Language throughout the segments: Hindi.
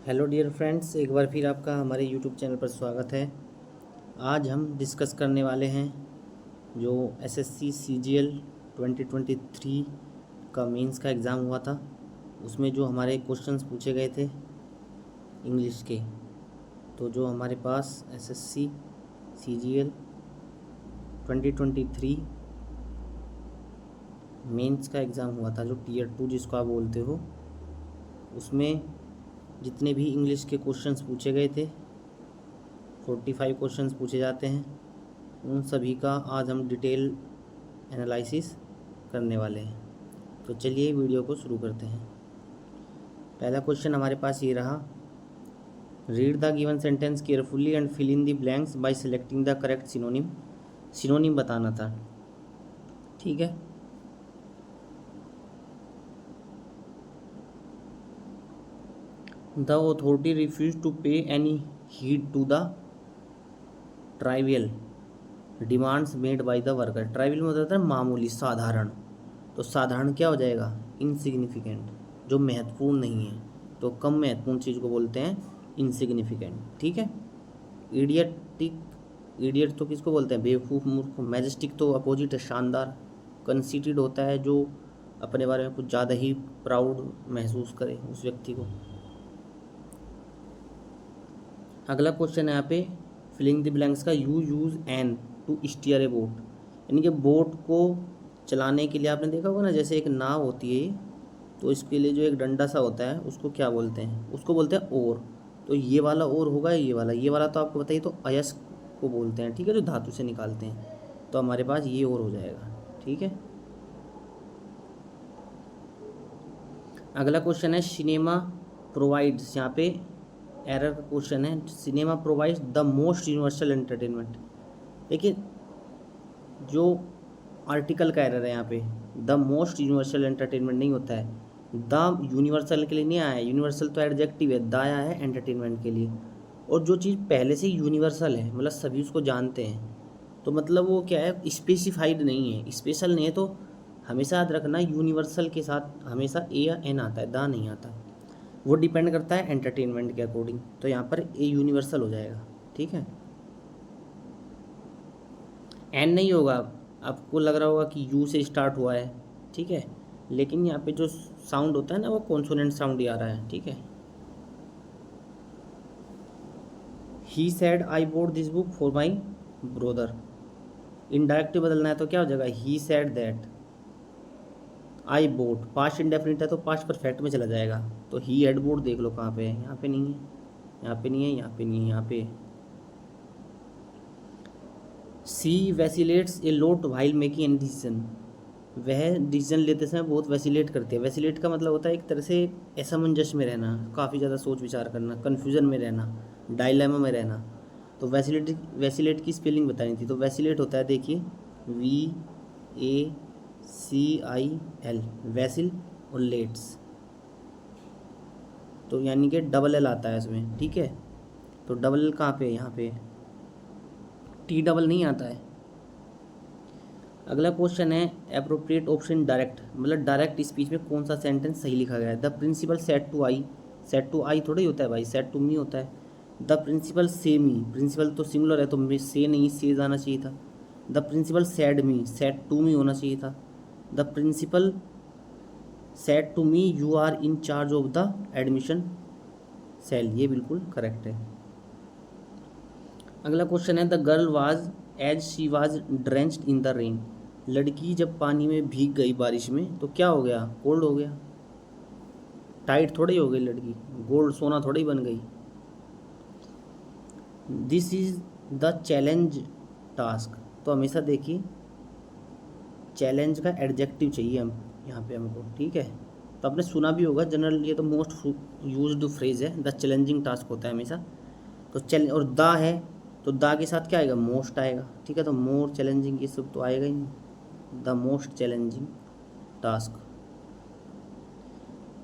हेलो डियर फ्रेंड्स, एक बार फिर आपका हमारे यूट्यूब चैनल पर स्वागत है। आज हम डिस्कस करने वाले हैं जो एसएससी सीजीएल 2023 का मेंस का एग्ज़ाम हुआ था, उसमें जो हमारे क्वेश्चंस पूछे गए थे इंग्लिश के। तो जो हमारे पास एसएससी सीजीएल 2023 मेंस का एग्ज़ाम हुआ था, जो टीयर 2 जिसको आप बोलते हो, उसमें जितने भी इंग्लिश के क्वेश्चंस पूछे गए थे 45 क्वेश्चंस पूछे जाते हैं, उन सभी का आज हम डिटेल एनालिसिस करने वाले हैं। तो चलिए वीडियो को शुरू करते हैं। पहला क्वेश्चन हमारे पास ये रहा, read the given sentence carefully and fill in the blanks by selecting the correct synonym. Synonym बताना था, ठीक है। The authority refuse to pay any heed to the trivial demands made by the worker. Trivial में होता है मामूली, साधारण। तो साधारण क्या हो जाएगा? इनसिग्निफिकेंट, जो महत्वपूर्ण नहीं है। तो कम महत्वपूर्ण चीज़ को बोलते हैं इनसिग्निफिकेंट, ठीक है। इडियटिक, इडियट तो किसको बोलते हैं? बेवकूफ़, मूर्ख। मैजेस्टिक तो अपोजिट है, शानदार। कंसीटेड होता है जो अपने बारे में कुछ ज़्यादा ही प्राउड महसूस करे उस व्यक्ति को। अगला क्वेश्चन है यहाँ पे, फिलिंग द ब्लैंक्स का, you use an to steer a boat. यानी कि बोट को चलाने के लिए आपने देखा होगा ना, जैसे एक नाव होती है, तो इसके लिए जो एक डंडा सा होता है उसको क्या बोलते हैं? उसको बोलते हैं ओर। तो ये वाला ओर होगा, ये वाला तो आपको बताइए, तो अयस्क को बोलते हैं, ठीक है, जो धातु से निकालते हैं। तो हमारे पास ये ओर हो जाएगा, ठीक है। अगला क्वेश्चन है, सिनेमा प्रोवाइड्स, यहाँ पे एरर का क्वेश्चन है, cinema provides the most universal entertainment. देखिए जो आर्टिकल का एरर है यहाँ पे, द मोस्ट यूनिवर्सल एंटरटेनमेंट नहीं होता है, द यूनिवर्सल के लिए नहीं आया है। यूनिवर्सल तो एडजेक्टिव है, द आया है एंटरटेनमेंट के लिए। और जो चीज़ पहले से यूनिवर्सल है, मतलब सभी उसको जानते हैं, तो मतलब वो क्या है, स्पेसिफाइड नहीं है, स्पेशल नहीं है। तो हमेशा याद रखना, यूनिवर्सल के साथ हमेशा ए या एन आता है, द नहीं आता। वो डिपेंड करता है एंटरटेनमेंट के अकॉर्डिंग। तो यहाँ पर ए यूनिवर्सल हो जाएगा, ठीक है। एन नहीं होगा, आपको लग रहा होगा कि यू से स्टार्ट हुआ है, ठीक है, लेकिन यहाँ पे जो साउंड होता है ना, वो कॉन्सोनेंट साउंड ही आ रहा है, ठीक है। He said I boat this book for my brother. Indirectly बदलना है तो क्या हो जाएगा? He said that I boat. Past indefinite है तो पास्ट परफेक्ट में चला जाएगा। तो ही हैड बोट देख लो कहाँ पे है, यहाँ पे नहीं है, यहाँ पे नहीं है, यहाँ पे नहीं है, यहाँ पे। सी वैसिलेट्स ए लोट वाइल मेकिंग एन डिसीजन। वह डिसीजन लेते समय बहुत वैसिलेट करते हैं। वैसिलेट का मतलब होता है एक तरह से असमंजस में रहना, काफ़ी ज़्यादा सोच विचार करना, कन्फ्यूजन में रहना, डायलेमा में रहना। तो वैसिलेट की स्पेलिंग बतानी थी। तो वैसिलेट होता है, देखिए, VACIL, वैसिल और लेट्स, तो यानी कि डबल एल आता है इसमें, ठीक है। तो डबल एल कहाँ पे है? यहाँ पे। टी डबल नहीं आता है। अगला क्वेश्चन है, अप्रोप्रिएट ऑप्शन डायरेक्ट, मतलब डायरेक्ट स्पीच में कौन सा सेंटेंस सही लिखा गया है? The principal said to I. Said to I थोड़ा ही होता है भाई, सेड टू मी होता है। द प्रिंसिपल से मी, प्रिंसिपल तो सिंगुलर है तो मे से नहीं, से जाना चाहिए था। The principal said me, said to me होना चाहिए था। The principal said to me you are in charge of the admission cell, ये बिल्कुल करेक्ट है। अगला क्वेश्चन है, the girl was as she was drenched in the rain. लड़की जब पानी में भीग गई बारिश में तो क्या हो गया? कोल्ड हो गया। टाइट थोड़ी हो गई लड़की, गोल्ड सोना थोड़ी बन गई। This is the challenge task. तो हमेशा देखिए, चैलेंज का एडजेक्टिव चाहिए हम यहाँ पे हमको, ठीक है। तो आपने सुना भी होगा जनरल, ये तो मोस्ट यूज्ड फ्रेज है, द चैलेंजिंग टास्क होता है हमेशा। तो चैलेंज और द है, तो द के साथ क्या आएगा? मोस्ट आएगा, ठीक है। तो मोर, चैलेंजिंग, ये सब तो आएगा ही नहीं। The most challenging task.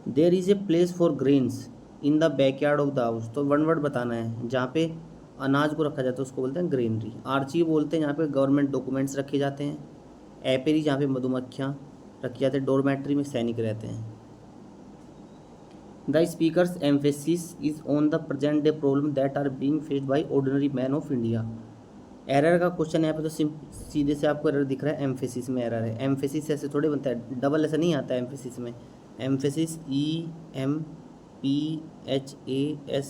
There is a place for grains in the backyard of the house. तो वन वर्ड बताना है, जहाँ पे अनाज को रखा जाता है उसको बोलते हैं ग्रेनरी। आर्ची बोलते हैं जहाँ पे गवर्नमेंट डॉक्यूमेंट्स रखे जाते हैं। एपेरी जहाँ पे मधुमक्खियाँ रखी जाती है। डोरमेट्री में सैनिक रहते हैं। The speakers emphasis is on the present day problem that are being faced by ordinary man of India. Error का क्वेश्चन यहाँ पे तो सीधे से आपको एरर दिख रहा है, एम्फेसिस में एरर है। एम्फेसिस ऐसे थोड़े बनता है, डबल ऐसा नहीं आता है एम्फेसिस में। एम्फेसिस EMPHASIS,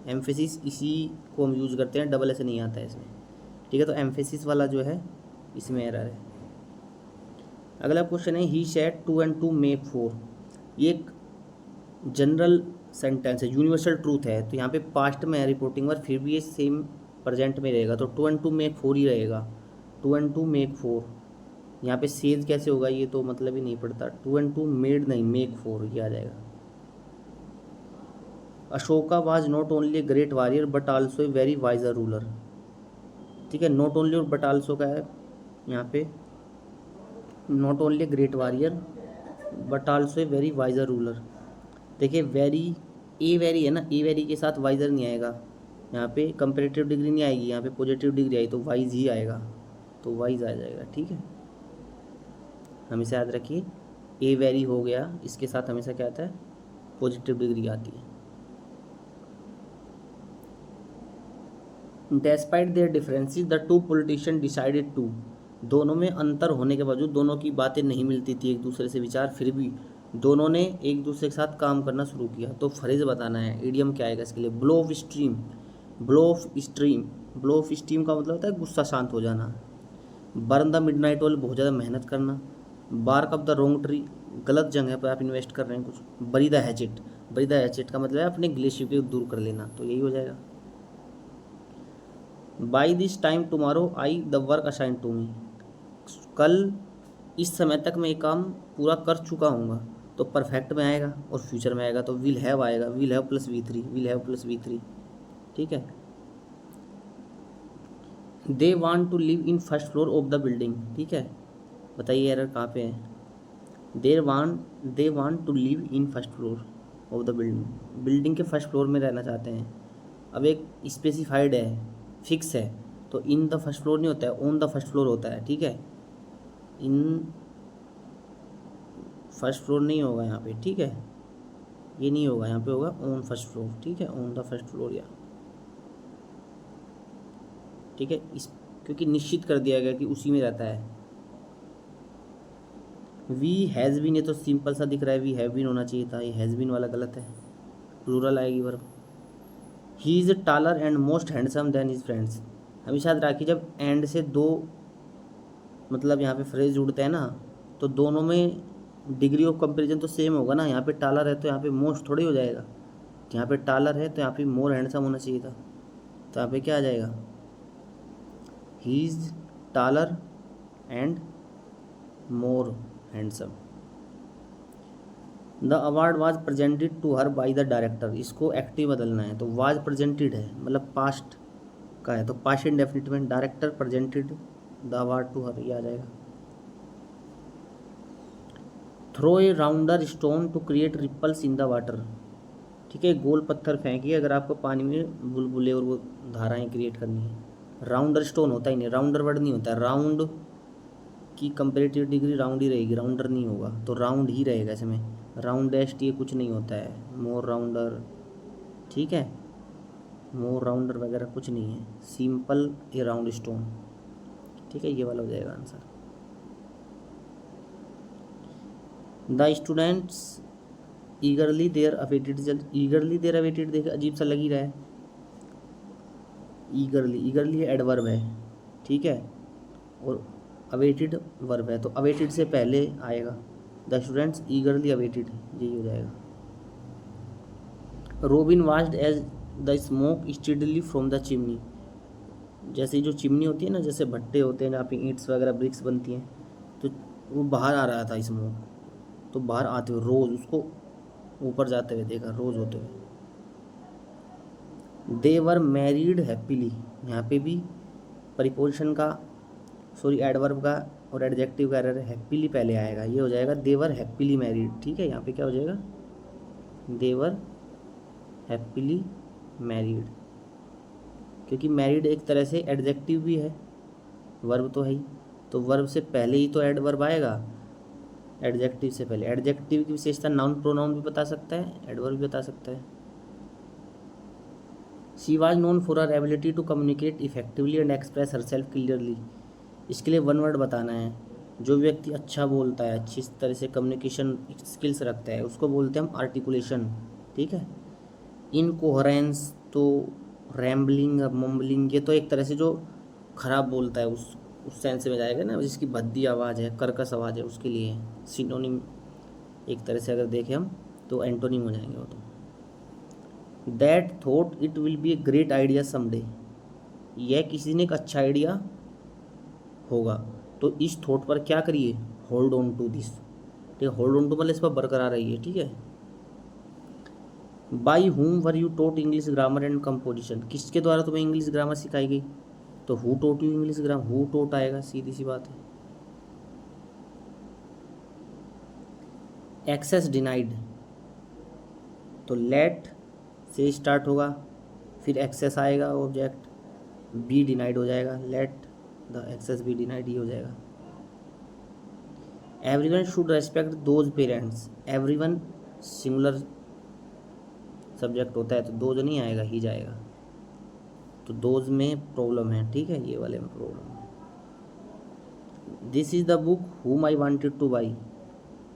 एम्फेसिस इसी को हम यूज़ करते हैं, डबल ऐसे नहीं आता है इसमें। ठीक है, तो एम्फेसिस वाला जो है इसमें एरर है। अगला क्वेश्चन है ही सेड 2 and 2 make 4। ये एक जनरल सेंटेंस है, यूनिवर्सल ट्रूथ है। तो यहाँ पे पास्ट में है रिपोर्टिंग वर्ब, फिर भी ये सेम प्रेजेंट में रहेगा, तो 2 and 2 make 4 ही रहेगा। 2 and 2 make 4। यहाँ पे सेज कैसे होगा, ये तो मतलब ही नहीं पड़ता। 2 and 2 मेड नहीं, मेक 4 ये आ जाएगा। Ashoka was not only a great warrior but also a very wiser ruler. ठीक है, नॉट ओनली और बट आल्सो का है यहाँ पे। Not only a great warrior but also a very wiser ruler. देखिए वेरी, ए वेरी है ना, ए वेरी के साथ वाइजर नहीं आएगा, यहाँ पे कंपेरेटिव डिग्री नहीं आएगी, यहाँ पे पॉजिटिव डिग्री आई तो वाइज ही आएगा, तो वाइज आ जाएगा। ठीक है, हमेशा याद रखिए ए वेरी हो गया, इसके साथ हमेशा क्या आता है, पॉजिटिव डिग्री आती है। Despite their differences the two politician decided to. दोनों में अंतर होने के बावजूद, दोनों की बातें नहीं मिलती थी एक दूसरे से विचार, फिर भी दोनों ने एक दूसरे के साथ काम करना शुरू किया। तो फ्रेज बताना है, इडियम क्या आएगा इसके लिए, blow of stream. Blow of stream, blow of stream का मतलब होता है गुस्सा शांत हो जाना। बर्न द मिडनाइट ऑयल, बहुत ज़्यादा मेहनत करना। Bark up the wrong tree, गलत जगह पर आप इन्वेस्ट कर रहे हैं कुछ। बरी द हैचेट, बरी द हैचेट का मतलब है अपने ग्लेशियर को दूर कर लेना, तो यही हो जाएगा। By this time tomorrow I the work assign to me. कल इस समय तक मैं ये काम पूरा कर चुका हूँगा, तो परफेक्ट में आएगा और फ्यूचर में आएगा तो विल हैव आएगा, will have plus V3, will have plus V3। ठीक है, they want to live in first floor of the building. ठीक है, बताइए एरर कहाँ पे है। They want to live in first floor of the building, building के फर्स्ट फ्लोर में रहना चाहते हैं। अब एक स्पेसिफाइड है, फिक्स है, तो इन द फर्स्ट फ्लोर नहीं होता है, ऑन द फर्स्ट फ्लोर होता है। ठीक है, इन फर्स्ट फ्लोर नहीं होगा यहाँ पे। ठीक है, ये नहीं होगा, यहाँ पे होगा ऑन फर्स्ट फ्लोर। ठीक है, ऑन द फर्स्ट फ्लोर या, ठीक है, इस क्योंकि निश्चित कर दिया गया कि उसी में रहता है। वी हैज़ बीन, ये तो सिंपल सा दिख रहा है, वी हैव बीन होना चाहिए था, ये हैज़ बीन वाला गलत है, प्लूरल आएगी verb. He is taller and most handsome than his friends. हमेशा याद रखिए जब एंड से दो मतलब यहाँ पे फ्रेज जुड़ते हैं ना, तो दोनों में डिग्री ऑफ कंपैरिजन तो सेम होगा ना। यहाँ पे टालर है तो यहाँ पे मोस्ट थोड़ी हो जाएगा, यहाँ पे टालर है तो यहाँ पे मोर हैंडसम होना चाहिए था, तो यहाँ पे क्या आ जाएगा, he is taller and more handsome. The award was presented to her by the director, इसको एक्टिव बदलना है, तो वाज प्रेजेंटेड है मतलब पास्ट का है, तो पास्ट इंडेफिनिट में director presented the award to her, ये आ जाएगा। Throw a rounder stone to create ripples in the water. ठीक है, गोल पत्थर फेंकिए अगर आपको पानी में बुलबुले और वो धाराएं क्रिएट करनी है। राउंडर स्टोन होता ही नहीं, राउंडर वर्ड नहीं होता, राउंड की कंपेरेटिव डिग्री राउंड ही रहेगी, राउंडर नहीं होगा, तो राउंड ही रहेगा इसमें। राउंड डेस्ट ये कुछ नहीं होता है, मोर राउंडर। ठीक है, मोर राउंडर वगैरह कुछ नहीं है, सिंपल ए राउंड स्टोन। ठीक है, ये वाला हो जाएगा answer. The students eagerly their awaited result, eagerly their awaited देख अजीब सा लग ही रहा है। ईगरली, ईगरली एडवर्ब है। ठीक है, और अवेटेड वर्ब है, तो अवेटेड से पहले आएगा। द स्टूडेंट्स ईगरली अवेटेड, यही हो जाएगा। Robin watched as the smoke steadily from the chimney. जैसे जो चिमनी होती है ना, जैसे भट्टे होते हैं जहाँ पे ईंट्स वगैरह ब्रिक्स बनती हैं, तो वो बाहर आ रहा था स्मोक, तो बाहर आते हुए रोज़ उसको ऊपर जाते हुए देखा, रोज़ होते हुए। दे वर मैरिड हैप्पीली, यहाँ पे भी परिपोजिशन का एडवर्ब का और एडजेक्टिव का एरर, हैप्पीली पहले आएगा, ये हो जाएगा दे वर हैप्पीली मैरिड। ठीक है, यहाँ पे क्या हो जाएगा, दे वर हैप्पीली मैरिड, क्योंकि मैरिड एक तरह से एडजेक्टिव भी है, वर्ब तो है ही, तो वर्ब से पहले ही तो एडवर्ब आएगा, एडजेक्टिव से पहले। एडजेक्टिव की विशेषता नाउन प्रोनाउन भी बता सकता है, एडवर्ब भी बता सकता है। She was known for her ability to communicate effectively and express herself clearly. इसके लिए वन वर्ड बताना है। जो व्यक्ति अच्छा बोलता है, अच्छी तरह से कम्युनिकेशन स्किल्स रखता है, उसको बोलते हैं हम आर्टिकुलेशन। ठीक है। इनकोहरेंस तो रैम्बलिंग, मम्बलिंग, ये तो एक तरह से जो खराब बोलता है उस सेंस में जाएगा ना, जिसकी भद्दी आवाज़ है, कर्कश आवाज़ है, उसके लिए सिनोनिम एक तरह से अगर देखें हम तो एंटोनिम हो जाएंगे वो तो। That thought it will be a great idea someday. यह किसी ने एक अच्छा आइडिया होगा, तो इस थॉट पर क्या करिए, होल्ड ऑन टू दिस। ठीक है, होल्ड ऑन टू मतलब इस पर बरकरार रहिए। ठीक है। By whom were you taught English grammar and composition. किसके द्वारा तुम्हें इंग्लिश ग्रामर सिखाई गई, तो who taught you English grammar, who taught आएगा, सीधी सी बात है। एक्सेस डिनाइड, तो लेट से स्टार्ट होगा, फिर एक्सेस आएगा ऑब्जेक्ट, बी डिनाइड हो जाएगा, let the access be denied, ही हो जाएगा। Everyone should respect those parents. Everyone singular subject होता है तो दोज नहीं आएगा, ही जाएगा, तो दोज में प्रॉब्लम है। ठीक है, ये वाले में प्रॉब्लम है। दिस इज़ द बुक हुम आई वांटेड टू बाई।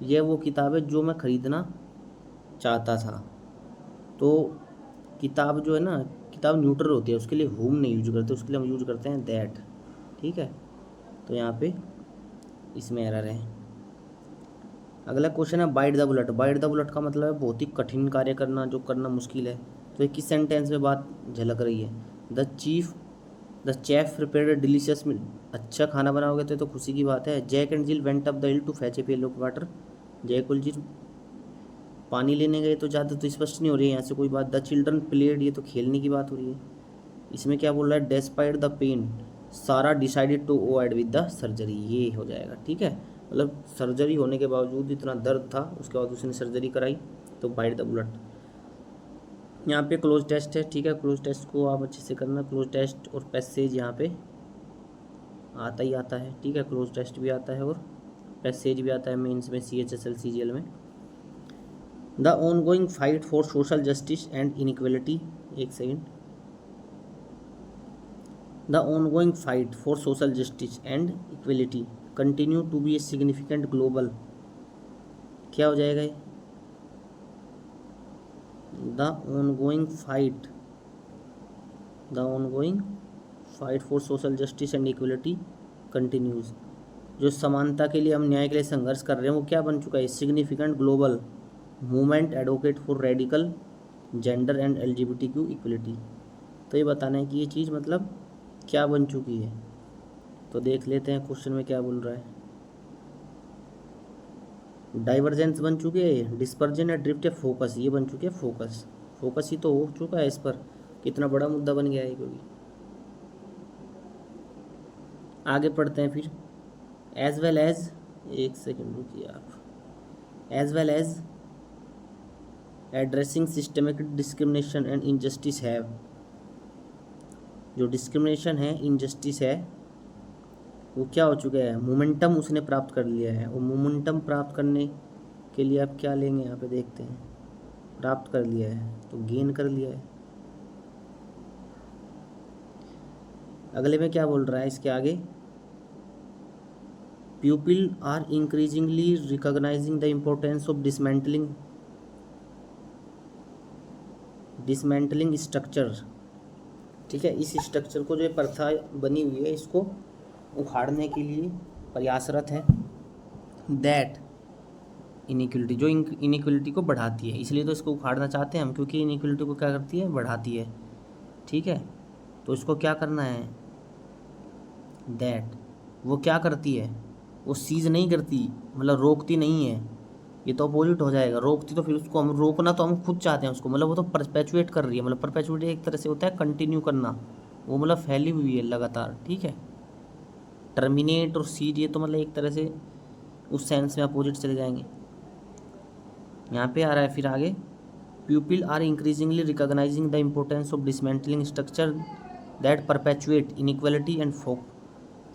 यह वो किताब है जो मैं ख़रीदना चाहता था। तो किताब जो है ना, किताब न्यूट्रल होती है, उसके लिए हुम नहीं यूज करते, उसके लिए हम यूज करते हैं दैट। ठीक है, तो यहाँ पे इसमें एरर है। अगला क्वेश्चन है bite the bullet. Bite the bullet का मतलब है बहुत ही कठिन कार्य करना, जो करना मुश्किल है। तो एक किस सेंटेंस में बात झलक रही है, the chef prepared delicious meal. अच्छा खाना बनाओगे तो खुशी की बात है। Jack and Jill went up the hill to fetch a pail of water. Jack और जिल पानी लेने गए, तो ज़्यादा तो स्पष्ट नहीं हो रही है यहाँ से कोई बात। द चिल्ड्रन प्लेड, ये तो खेलने की बात हो रही है। इसमें क्या बोल रहा है, despite the pain Sara decided to avoid with the surgery, ये हो जाएगा। ठीक है, मतलब सर्जरी होने के बावजूद इतना दर्द था, उसके बाद उसने सर्जरी कराई, तो बाइट द बुलेट। यहाँ पे क्लोज टेस्ट है। ठीक है, क्लोज टेस्ट को आप अच्छे से करना। क्लोज टेस्ट और पैसेज यहाँ पे आता ही आता है। ठीक है, क्लोज टेस्ट भी आता है और पैसेज भी आता है मेंस में, CHSL CGL में। The ongoing fight for social justice and inequality, एक second. The ongoing fight for social justice and equality continue to be a significant global, क्या हो जाएगा ये, the ongoing fight for social justice and equality continues. जो समानता के लिए, हम न्याय के लिए संघर्ष कर रहे हैं, वो क्या बन चुका है, significant global movement advocate for radical gender and LGBTQ equality. तो ये बताना है कि ये चीज़ मतलब क्या बन चुकी है। तो देख लेते हैं क्वेश्चन में क्या बोल रहा है। डाइवर्जेंस बन चुकी है, डिस्पर्जन या ड्रिफ्ट या फोकस, ये बन चुकी है फोकस। फोकस ही तो हो चुका है इस पर, कितना बड़ा मुद्दा बन गया है क्योंकि। आगे पढ़ते हैं फिर। एज वेल एज, एक सेकेंड रुकिए आप, as well as addressing systemic discrimination and injustice have. जो डिस्क्रिमिनेशन है, इनजस्टिस है, वो क्या हो चुका है, मोमेंटम उसने प्राप्त कर लिया है। और मोमेंटम प्राप्त करने के लिए आप क्या लेंगे, यहाँ पे देखते हैं। प्राप्त कर लिया है तो गेन कर लिया है। अगले में क्या बोल रहा है इसके आगे, people are increasingly recognising the importance of dismantling structure. ठीक है, इस स्ट्रक्चर को, जो प्रथा बनी हुई है, इसको उखाड़ने के लिए प्रयासरत है। दैट इनइक्वलिटी, जो इनइक्वलिटी को बढ़ाती है, इसलिए तो इसको उखाड़ना चाहते हैं हम, क्योंकि इनइक्वलिटी को क्या करती है, बढ़ाती है। ठीक है, तो इसको क्या करना है, दैट वो क्या करती है, वो सीज नहीं करती, मतलब रोकती नहीं है। ये तो अपोजिट हो जाएगा, रोकती तो फिर उसको हम, रोकना तो हम खुद चाहते हैं उसको, मतलब वो तो परपेचुएट कर रही है। मतलब परपेचुएट एक तरह से होता है कंटिन्यू करना, वो मतलब फैली हुई है लगातार। ठीक है, टर्मिनेट और सीज, ये तो मतलब एक तरह से उस सेंस में अपोजिट चले जाएंगे। यहाँ पे आ रहा है फिर आगे, people are increasingly recognising the importance of dismantling structure that perpetuate inequality and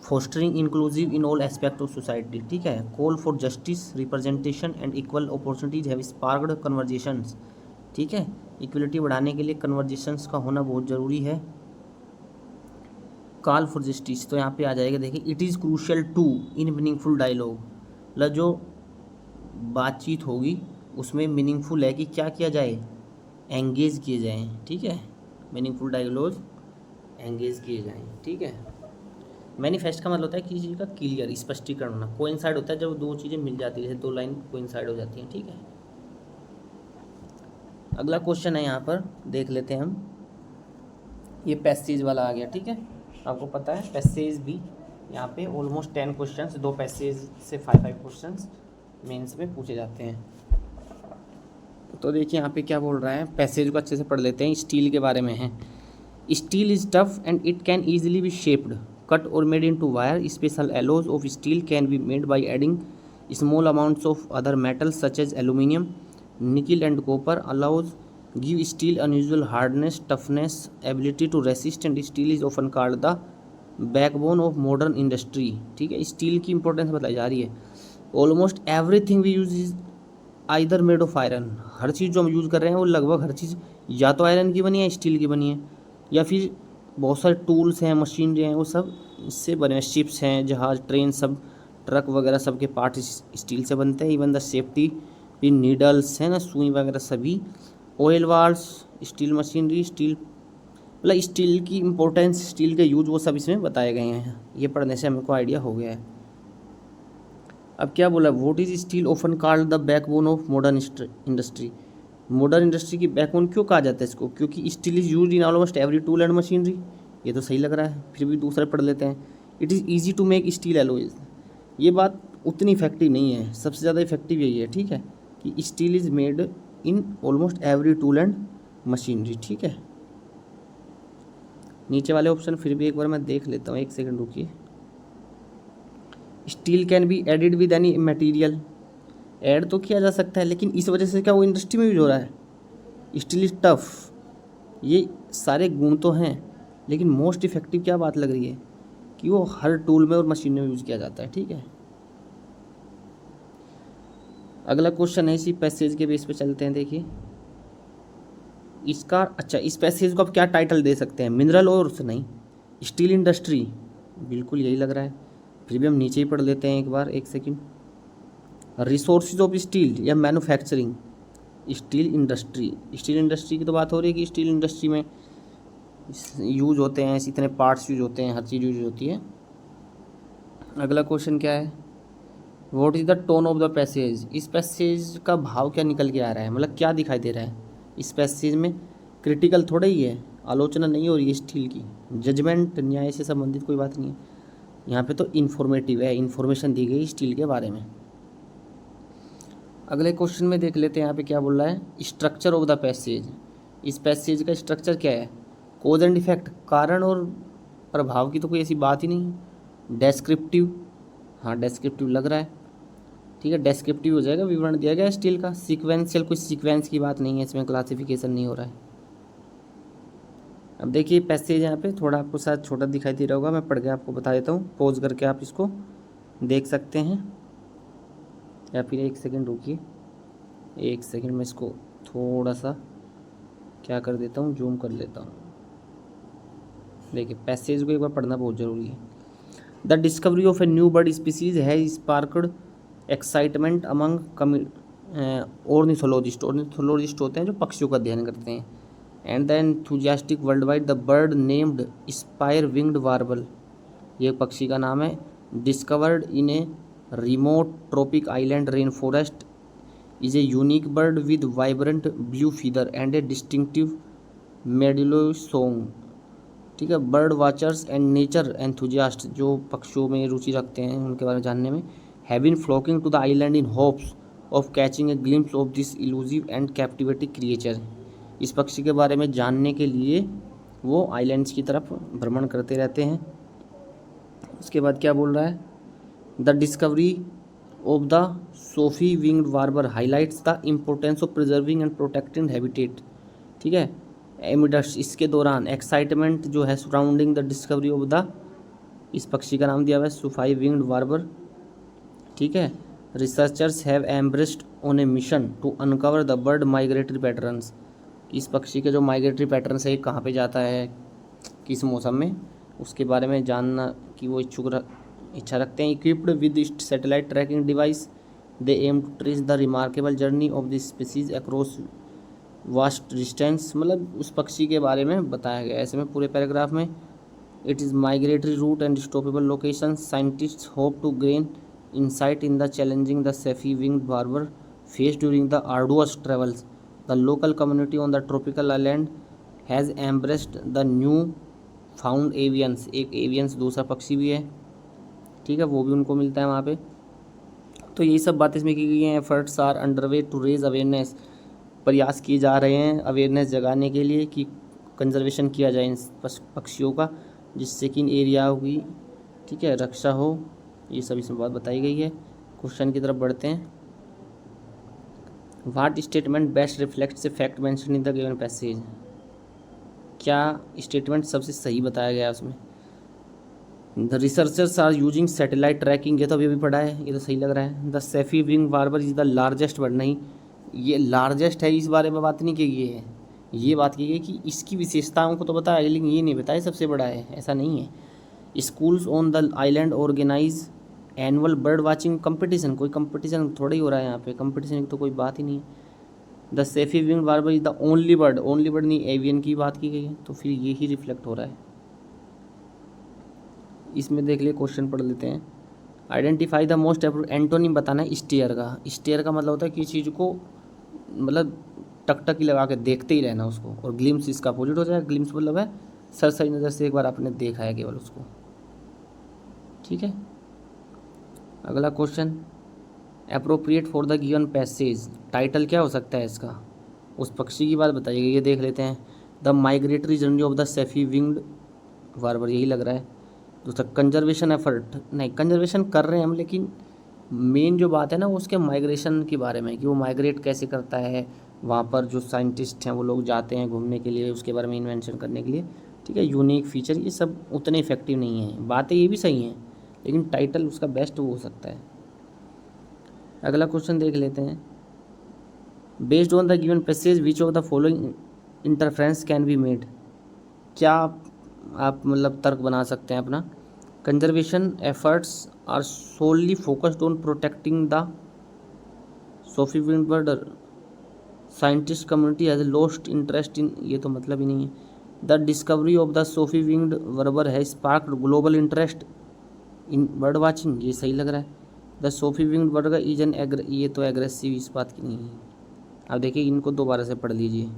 fostering inclusive in all aspect of society, ठीक है। Call for justice, representation and equal opportunities have sparked conversations, ठीक है। इक्वलिटी बढ़ाने के लिए कन्वर्जेशंस का होना बहुत ज़रूरी है। कॉल फॉर जस्टिस तो यहाँ पे आ जाएगा, देखिए it is crucial to in meaningful dialogue, मतलब जो बातचीत होगी उसमें मीनिंगफुल है कि क्या किया जाए, एंगेज किए जाएँ, ठीक है। मीनिंगफुल डायलॉग एंगेज किए जाएँ, ठीक है। मैनिफेस्ट का मतलब होता है किसी चीज़ का क्लियर स्पष्टीकरण होना। कोइंसाइड होता है जब दो चीज़ें मिल जाती है, जैसे दो लाइन कोइंसाइड हो जाती हैं, ठीक है। अगला क्वेश्चन है यहाँ पर, देख लेते हैं हम। ये पैसेज वाला आ गया, ठीक है। आपको पता है पैसेज भी यहाँ पे ऑलमोस्ट 10 क्वेश्चंस, 2 पैसेज से 5 क्वेश्चंस मेंस में पूछे जाते हैं। तो देखिए यहाँ पे क्या बोल रहा है, पैसेज को अच्छे से पढ़ लेते हैं। स्टील के बारे में है। Steel is tough and it can easily B shaped, cut or made into wire. Special alloys of steel can be made by adding small amounts of other metals such as aluminum, nickel and copper. Alloys give steel unusual hardness, toughness, ability to resist, and steel is often called the backbone of modern industry, ठीक है। स्टील की इंपॉर्टेंस बताई जा रही है। Almost everything we use is either made of iron, हर चीज़ जो हम यूज़ कर रहे हैं वो लगभग हर चीज़ या तो आयरन की बनी है, स्टील की बनी है, या फिर बहुत सारे टूल्स हैं, मशीनरी हैं, वो सब इससे बने हैं। शिप्स हैं, जहाज, ट्रेन, सब ट्रक वगैरह सब के पार्ट स्टील से बनते हैं। Even the safety pin, needles हैं ना, सुई वगैरह सभी। Oil valves, steel machinery, steel मतलब स्टील की इम्पोर्टेंस, स्टील के यूज, वो सब इसमें बताए गए हैं। ये पढ़ने से हमको आइडिया हो गया है। अब क्या बोला, what is steel often called the backbone of modern industry. Modern industry की बैकबोन क्यों कहा जाता है इसको, क्योंकि steel is use in almost every tool and machinery. ये तो सही लग रहा है, फिर भी दूसरा पढ़ लेते हैं। It is easy to make steel alloys, ये बात उतनी इफेक्टिव नहीं है, सबसे ज़्यादा इफेक्टिव यही है, ठीक है, कि steel is made in almost every tool and machinery, ठीक है। नीचे वाले ऑप्शन फिर भी एक बार मैं देख लेता हूँ, एक सेकंड रुकिए। Steel can be added with any material, add तो किया जा सकता है, लेकिन इस वजह से क्या वो इंडस्ट्री में यूज हो रहा है। स्टील इज टफ, ये सारे गुण तो हैं, लेकिन मोस्ट इफेक्टिव क्या बात लग रही है कि वो हर टूल में और मशीन में यूज़ किया जाता है, ठीक है। अगला क्वेश्चन है, इसी पैसेज के बेस पे चलते हैं। देखिए इसका, अच्छा इस पैसेज को आप क्या टाइटल दे सकते हैं, मिनरल और नहीं, स्टील इंडस्ट्री, बिल्कुल यही लग रहा है। फिर भी हम नीचे ही पढ़ लेते हैं एक बार, एक सेकेंड। रिसोर्सेज ऑफ स्टील या manufacturing, steel industry, steel industry की तो बात हो रही है कि स्टील इंडस्ट्री में यूज होते हैं, इतने पार्ट्स यूज होते हैं, हर चीज़ यूज होती है। अगला क्वेश्चन क्या है, what is the tone of the passage, इस पैसेज का भाव क्या निकल के आ रहा है, मतलब क्या दिखाई दे रहा है इस पैसेज में। क्रिटिकल थोड़ा ही है, आलोचना नहीं हो रही है स्टील की, जजमेंट, न्याय से संबंधित कोई बात नहीं है यहाँ पे, तो इन्फॉर्मेटिव है, इन्फॉर्मेशन दी गई स्टील के बारे में। अगले क्वेश्चन में देख लेते हैं यहाँ पे क्या बोल रहा है, स्ट्रक्चर ऑफ द पैसेज, इस पैसेज का स्ट्रक्चर क्या है। कोज एंड इफेक्ट, कारण और प्रभाव की तो कोई ऐसी बात ही नहीं। डेस्क्रिप्टिव, हाँ डेस्क्रिप्टिव लग रहा है, ठीक है, डेस्क्रिप्टिव हो जाएगा, विवरण दिया गया स्टील का। सीक्वेंशियल, कुछ सीक्वेंस की बात नहीं है इसमें, क्लासिफिकेशन नहीं हो रहा है। अब देखिए पैसेज यहाँ पे थोड़ा आपको शायद छोटा दिखाई दे रहा होगा, मैं पढ़ के आपको बता देता हूँ, पॉज करके आप इसको देख सकते हैं, या फिर एक सेकेंड रुकिए, एक सेकेंड में इसको थोड़ा सा क्या कर देता हूँ, जूम कर लेता हूँ। देखिए पैसेज को एक बार पढ़ना बहुत ज़रूरी है। The discovery of a new bird species है sparked excitement among ornithologist, ornithologist होते हैं जो पक्षियों का अध्ययन करते हैं। And the enthusiastic world wide the bird named spire winged warble, ये पक्षी का नाम है, discovered in a remote tropic island rain forest, is a unique bird with vibrant blue feather and a distinctive मेडुलो सॉन्ग, ठीक है। Bird watchers and nature enthusiast, जो पक्षियों में रुचि रखते हैं उनके बारे में जानने में, have been flocking to the island in hopes of catching a glimpse of this elusive and captivating creature, इस पक्षी के बारे में जानने के लिए वो आइलैंड्स की तरफ भ्रमण करते रहते हैं। उसके बाद क्या बोल रहा है, the discovery of the Sophie winged warbler highlights the importance of preserving and protecting habitat, ठीक है। एमिडस, इसके दौरान एक्साइटमेंट जो है surrounding the discovery of the इस पक्षी का नाम दिया हुआ है सुफाई विंग्ड वार्बर, ठीक है। Researchers have embraced on a mission to uncover the bird migratory patterns. इस पक्षी के जो माइग्रेटरी पैटर्न्स है कहाँ पे जाता है, किस मौसम में, उसके बारे में जानना की वो इच्छा रखते हैं। Equipped with satellite tracking device they aim to trace the remarkable journey of this species across vast distance. मतलब उस पक्षी के बारे में बताया गया है ऐसे में पूरे पैराग्राफ में। It is migratory route and stoppable location, scientists hope to gain insight in the challenging the Safi winged warbler faced during the arduous travels. The local community on the tropical island has embraced the new found avians। एक avians दूसरा पक्षी भी है, ठीक है, वो भी उनको मिलता है वहाँ पे। तो यही सब बातें इसमें की गई हैं। Efforts are underway to raise awareness, प्रयास किए जा रहे हैं अवेयरनेस जगाने के लिए कि कंजर्वेशन किया जाए इन पक्षियों का, जिससे कि इन एरियाओं की, ठीक है, रक्षा हो। ये सब इसमें बात बताई गई है। क्वेश्चन की तरफ बढ़ते हैं। What statement best reflects a fact mention in the given passage. क्या स्टेटमेंट सबसे सही बताया गया है उसमें। The researchers are using satellite tracking, ये तो अभी पढ़ा है, ये तो सही लग रहा है। The saffy wing warbler is the largest bird, नहीं ये लार्जेस्ट है, इस बारे में बात नहीं की गई है। ये बात की गई कि इसकी विशेषताओं को तो बताया, लेकिन ये नहीं बताया सबसे बड़ा है, ऐसा नहीं है। Schools on the island organise annual bird watching competition, कोई कंपटीशन थोड़ा ही हो रहा है यहाँ पे, कंपटीशन की तो कोई बात ही नहीं है। The saffy wing warbler is the only bird, only bird नहीं, एवियन की बात की गई है, तो फिर ये ही रिफ्लेक्ट हो रहा है। इसमें देख लिए, क्वेश्चन पढ़ लेते हैं। आइडेंटिफाई द मोस्ट एंटोनिम बताना है स्टेयर का। स्टेयर का मतलब होता है किसी चीज़ को मतलब टकटकी लगा के देखते ही रहना उसको, और ग्लिम्स इसका अपोजिट हो जाएगा। ग्लिम्स मतलब है सरसरी नज़र से एक बार आपने देखा है केवल उसको, ठीक है। अगला question, appropriate for the given passage, title क्या हो सकता है इसका, उस पक्षी की बात बताइए, ये देख लेते हैं। The migratory journey of the saffy winged warbler, यही लग रहा है। दूसरा कंजर्वेशन एफर्ट, नहीं कंजर्वेशन कर रहे हैं हम, लेकिन मेन जो बात है ना वो उसके माइग्रेशन के बारे में, कि वो माइग्रेट कैसे करता है, वहाँ पर जो साइंटिस्ट हैं वो लोग जाते हैं घूमने के लिए, उसके बारे में इन्वेंशन करने के लिए, ठीक है। यूनिक फीचर, ये सब उतने इफेक्टिव नहीं है, बातें ये भी सही हैं, लेकिन टाइटल उसका बेस्ट वो हो सकता है। अगला क्वेश्चन देख लेते हैं। Based on the given passage which of the following interference can be made, क्या आप मतलब तर्क बना सकते हैं अपना। Conservation efforts are solely focused on protecting the Sophie wind bird, scientist community has lost interest in, ये तो मतलब ही नहीं है। The discovery of the Sophie winged warbler है sparked global interest in bird watching, ये सही लग रहा है। The Sophie winged bird is an ये तो एग्रेसिव, इस बात की नहीं है। अब देखिए इनको दोबारा से पढ़ लीजिए।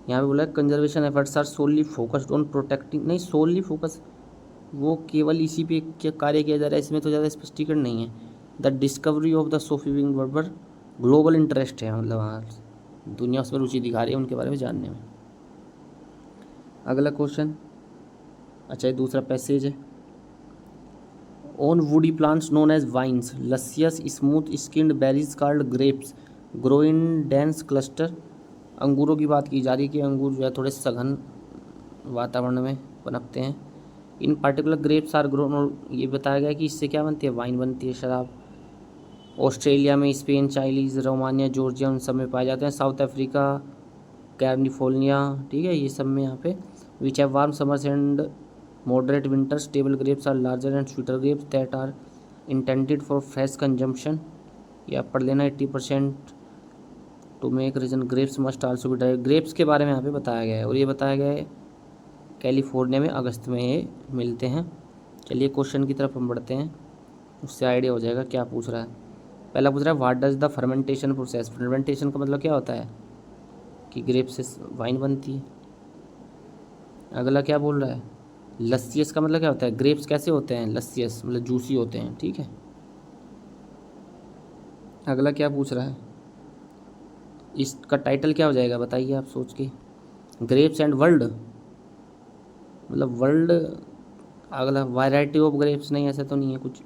यहाँ पे बोला है conservation efforts are solely focused on protecting, नहीं सोलली फोकस, वो केवल इसी पे क्या कार्य किया जा रहा है, इसमें तो ज़्यादा स्पष्टीकरण नहीं है। The discovery of the Sophie winged bird पर ग्लोबल इंटरेस्ट है, मतलब हाँ दुनिया उसमें रुचि दिखा रही है उनके बारे में जानने में। अगला क्वेश्चन, अच्छा ये दूसरा पैसेज है। On woody plants known as vines luscious smooth skinned berries called grapes grow in dense cluster. अंगूरों की बात की जा रही है कि अंगूर जो है थोड़े सघन वातावरण में पनपते हैं। In particular grapes are grown, ये बताया गया कि इससे क्या बनती है, वाइन बनती है, शराब। ऑस्ट्रेलिया में, स्पेन, चाइलीज, रोमानिया, जॉर्जिया, उन सब में पाए जाते हैं। साउथ अफ्रीका, कैलिफोर्निया, ठीक है, ये सब में यहाँ पे। Which have warm summers and moderate winters, table grapes are larger and sweeter grapes that are intended for fresh consumption. ये आप पढ़ लेना। 80% to make raisin grapes must also be dry, grapes के बारे में यहाँ पे बताया गया है, और ये बताया गया है कैलिफोर्निया में अगस्त में ये मिलते हैं। चलिए क्वेश्चन की तरफ हम बढ़ते हैं, उससे आइडिया हो जाएगा क्या पूछ रहा है। पहला पूछ रहा है what does the fermentation process, fermentation का मतलब क्या होता है कि ग्रेप से वाइन बनती है। अगला क्या बोल रहा है, लस्सियस का मतलब क्या होता है, ग्रेप्स कैसे होते हैं, लस्सियस मतलब जूसी होते हैं, ठीक है। अगला क्या पूछ रहा है, इसका टाइटल क्या हो जाएगा बताइए आप सोच के। ग्रेप्स एंड वर्ल्ड, मतलब वर्ल्ड। अगला वैरायटी ऑफ ग्रेप्स, नहीं ऐसा तो नहीं है कुछ।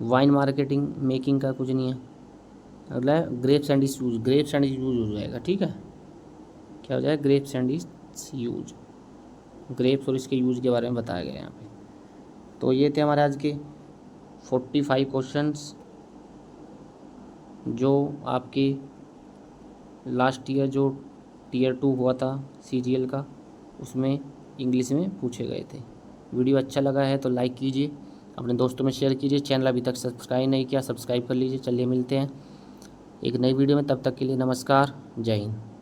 वाइन मार्केटिंग मेकिंग का कुछ नहीं है। अगला है ग्रेप्स एंड इस यूज, ग्रेप्स एंड इस यूज हो जाएगा, ठीक है। क्या हो जाएगा, ग्रेप्स एंड इस यूज, ग्रेप्स और इसके यूज के बारे में बताया गया है यहाँ पे। तो ये थे हमारे आज के 45 क्वेश्चंस जो आपके लास्ट ईयर जो टीयर 2 हुआ था सीजीएल का, उसमें इंग्लिश में पूछे गए थे। वीडियो अच्छा लगा है तो लाइक कीजिए, अपने दोस्तों में शेयर कीजिए। चैनल अभी तक सब्सक्राइब नहीं किया, सब्सक्राइब कर लीजिए। चलिए मिलते हैं एक नई वीडियो में, तब तक के लिए नमस्कार, जय हिंद।